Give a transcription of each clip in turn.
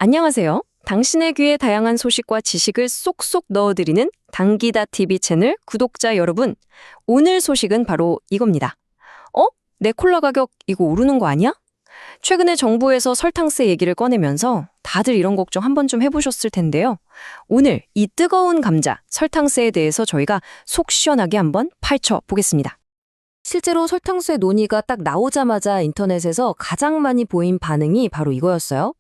안녕하세요. 당신의 귀에 다양한 소식과 지식을 쏙쏙 넣어드리는 당기다 TV 채널 구독자 여러분. 오늘 소식은 바로 이겁니다. 내 콜라 가격 이거 오르는 거 아니야? 최근에 정부에서 설탕세 얘기를 꺼내면서 다들 이런 걱정 한 번쯤 해보셨을 텐데요. 오늘 이 뜨거운 감자, 설탕세에 대해서 저희가 속 시원하게 한번 파헤쳐 보겠습니다. 실제로 설탕세 논의가 딱 나오자마자 인터넷에서 가장 많이 보인 반응이 바로 이거였어요.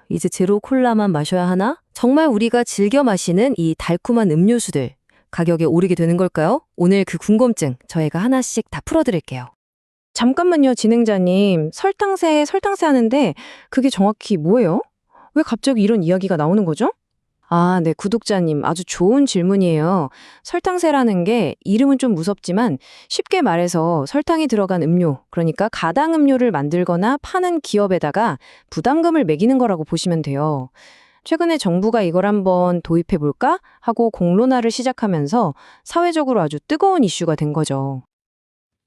이제 제로 콜라만 마셔야 하나? 정말 우리가 즐겨 마시는 이 달콤한 음료수들 가격이 오르게 되는 걸까요? 오늘 그 궁금증 저희가 하나씩 다 풀어드릴게요. 잠깐만요, 진행자님. 설탕세 하는데 그게 정확히 뭐예요? 왜 갑자기 이런 이야기가 나오는 거죠? 네, 구독자님. 아주 좋은 질문이에요. 설탕세라는 게 이름은 좀 무섭지만 쉽게 말해서 설탕이 들어간 음료, 그러니까 가당 음료를 만들거나 파는 기업에다가 부담금을 매기는 거라고 보시면 돼요. 최근에 정부가 이걸 한번 도입해볼까 하고 공론화를 시작하면서 사회적으로 아주 뜨거운 이슈가 된 거죠.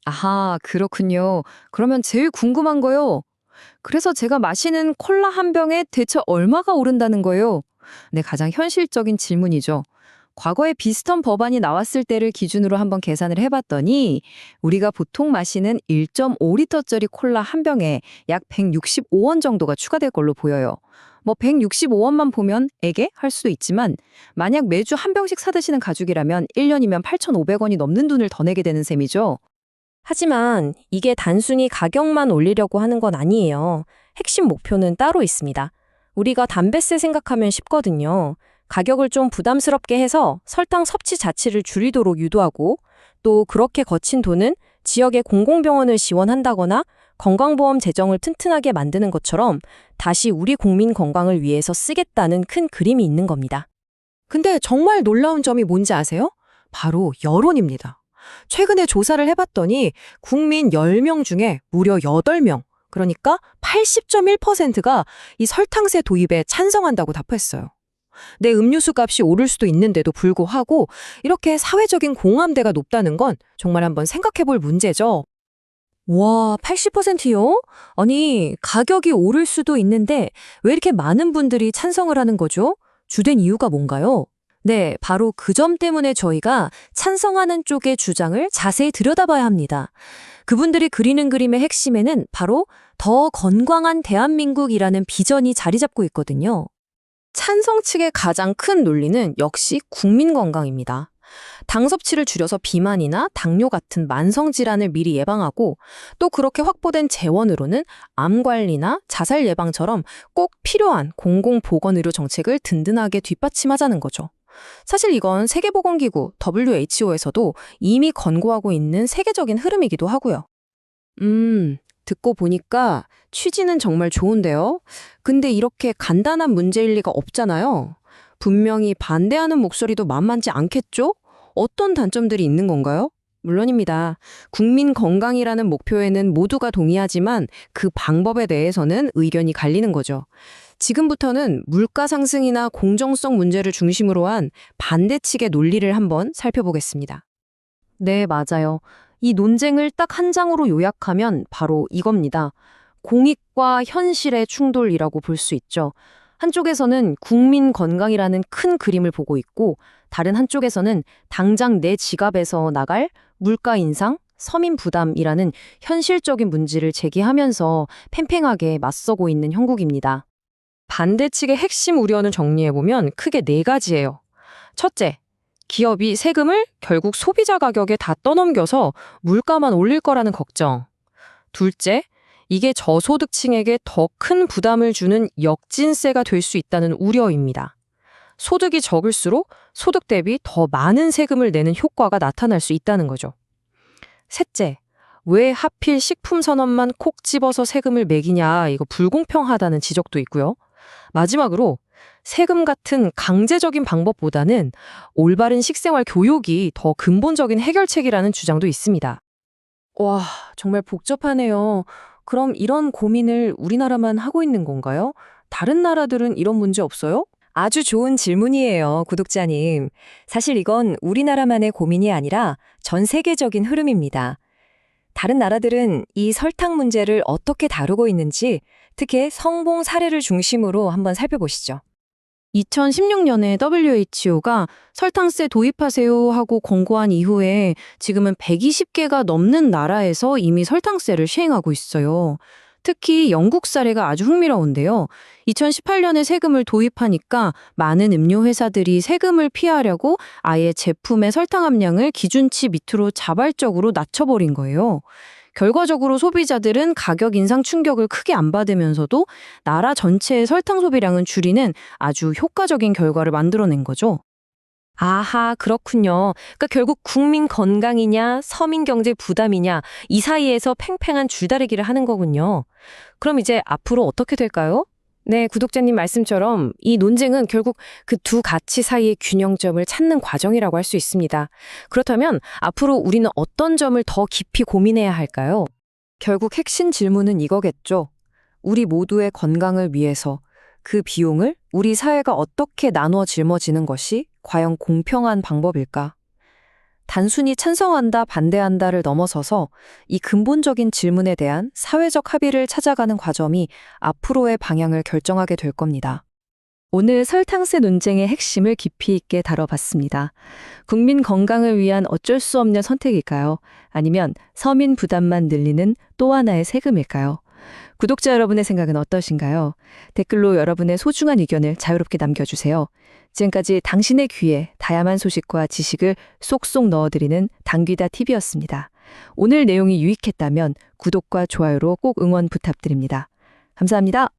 아하, 그렇군요. 그러면 제일 궁금한 거요. 그래서 제가 마시는 콜라 한 병에 대체 얼마가 오른다는 거예요? 네, 가장 현실적인 질문이죠. 과거에 비슷한 법안이 나왔을 때를 기준으로 한번 계산을 해봤더니 우리가 보통 마시는 1.5리터짜리 콜라 한 병에 약 165원 정도가 추가될 걸로 보여요. 165원만 보면 에게 할 수도 있지만 만약 매주 한 병씩 사드시는 가족이라면 1년이면 8,500원이 넘는 돈을 더 내게 되는 셈이죠. 하지만 이게 단순히 가격만 올리려고 하는 건 아니에요. 핵심 목표는 따로 있습니다. 우리가 담배세 생각하면 쉽거든요. 가격을 좀 부담스럽게 해서 설탕 섭취 자체를 줄이도록 유도하고 또 그렇게 거친 돈은 지역의 공공병원을 지원한다거나 건강보험 재정을 튼튼하게 만드는 것처럼 다시 우리 국민 건강을 위해서 쓰겠다는 큰 그림이 있는 겁니다. 근데 정말 놀라운 점이 뭔지 아세요? 바로 여론입니다. 최근에 조사를 해봤더니 국민 10명 중에 무려 8명, 그러니까 80.1%가 이 설탕세 도입에 찬성한다고 답했어요. 내 음료수 값이 오를 수도 있는데도 불구하고 이렇게 사회적인 공감대가 높다는 건 정말 한번 생각해볼 문제죠. 와, 80%요? 아니, 가격이 오를 수도 있는데 왜 이렇게 많은 분들이 찬성을 하는 거죠? 주된 이유가 뭔가요? 네, 바로 그 점 때문에 저희가 찬성하는 쪽의 주장을 자세히 들여다봐야 합니다. 그분들이 그리는 그림의 핵심에는 바로 더 건강한 대한민국이라는 비전이 자리 잡고 있거든요. 찬성 측의 가장 큰 논리는 역시 국민 건강입니다. 당 섭취를 줄여서 비만이나 당뇨 같은 만성 질환을 미리 예방하고 또 그렇게 확보된 재원으로는 암 관리나 자살 예방처럼 꼭 필요한 공공보건의료 정책을 든든하게 뒷받침하자는 거죠. 사실 이건 세계보건기구 WHO에서도 이미 권고하고 있는 세계적인 흐름이기도 하고요. 듣고 보니까 취지는 정말 좋은데요. 근데 이렇게 간단한 문제일 리가 없잖아요. 분명히 반대하는 목소리도 만만치 않겠죠? 어떤 단점들이 있는 건가요? 물론입니다. 국민 건강이라는 목표에는 모두가 동의하지만 그 방법에 대해서는 의견이 갈리는 거죠. 지금부터는 물가 상승이나 공정성 문제를 중심으로 한 반대 측의 논리를 한번 살펴보겠습니다. 네, 맞아요. 이 논쟁을 딱 한 장으로 요약하면 바로 이겁니다. 공익과 현실의 충돌이라고 볼 수 있죠. 한쪽에서는 국민 건강이라는 큰 그림을 보고 있고 다른 한쪽에서는 당장 내 지갑에서 나갈 물가 인상, 서민 부담이라는 현실적인 문제를 제기하면서 팽팽하게 맞서고 있는 형국입니다. 반대 측의 핵심 우려는 정리해보면 크게 4가지예요. 첫째, 기업이 세금을 결국 소비자 가격에 다 떠넘겨서 물가만 올릴 거라는 걱정. 둘째, 이게 저소득층에게 더 큰 부담을 주는 역진세가 될 수 있다는 우려입니다. 소득이 적을수록 소득 대비 더 많은 세금을 내는 효과가 나타날 수 있다는 거죠. 셋째, 왜 하필 식품 산업만 콕 집어서 세금을 매기냐, 이거 불공평하다는 지적도 있고요. 마지막으로 세금 같은 강제적인 방법보다는 올바른 식생활 교육이 더 근본적인 해결책이라는 주장도 있습니다. 와, 정말 복잡하네요. 그럼 이런 고민을 우리나라만 하고 있는 건가요? 다른 나라들은 이런 문제 없어요? 아주 좋은 질문이에요, 구독자님. 사실 이건 우리나라만의 고민이 아니라 전 세계적인 흐름입니다. 다른 나라들은 이 설탕 문제를 어떻게 다루고 있는지 특히 성공 사례를 중심으로 한번 살펴보시죠. 2016년에 WHO가 설탕세 도입하세요 하고 권고한 이후에 지금은 120개가 넘는 나라에서 이미 설탕세를 시행하고 있어요. 특히 영국 사례가 아주 흥미로운데요. 2018년에 세금을 도입하니까 많은 음료 회사들이 세금을 피하려고 아예 제품의 설탕 함량을 기준치 밑으로 자발적으로 낮춰버린 거예요. 결과적으로 소비자들은 가격 인상 충격을 크게 안 받으면서도 나라 전체의 설탕 소비량은 줄이는 아주 효과적인 결과를 만들어낸 거죠. 아하, 그렇군요. 그러니까 결국 국민 건강이냐, 서민 경제 부담이냐, 이 사이에서 팽팽한 줄다리기를 하는 거군요. 그럼 이제 앞으로 어떻게 될까요? 네, 구독자님 말씀처럼 이 논쟁은 결국 그 두 가치 사이의 균형점을 찾는 과정이라고 할 수 있습니다. 그렇다면 앞으로 우리는 어떤 점을 더 깊이 고민해야 할까요? 결국 핵심 질문은 이거겠죠. 우리 모두의 건강을 위해서 그 비용을 우리 사회가 어떻게 나눠 짊어지는 것이 과연 공평한 방법일까? 단순히 찬성한다, 반대한다를 넘어서서 이 근본적인 질문에 대한 사회적 합의를 찾아가는 과정이 앞으로의 방향을 결정하게 될 겁니다. 오늘 설탕세 논쟁의 핵심을 깊이 있게 다뤄봤습니다. 국민 건강을 위한 어쩔 수 없는 선택일까요? 아니면 서민 부담만 늘리는 또 하나의 세금일까요? 구독자 여러분의 생각은 어떠신가요? 댓글로 여러분의 소중한 의견을 자유롭게 남겨주세요. 지금까지 당신의 귀에 다양한 소식과 지식을 쏙쏙 넣어드리는 당귀다 TV였습니다. 오늘 내용이 유익했다면 구독과 좋아요로 꼭 응원 부탁드립니다. 감사합니다.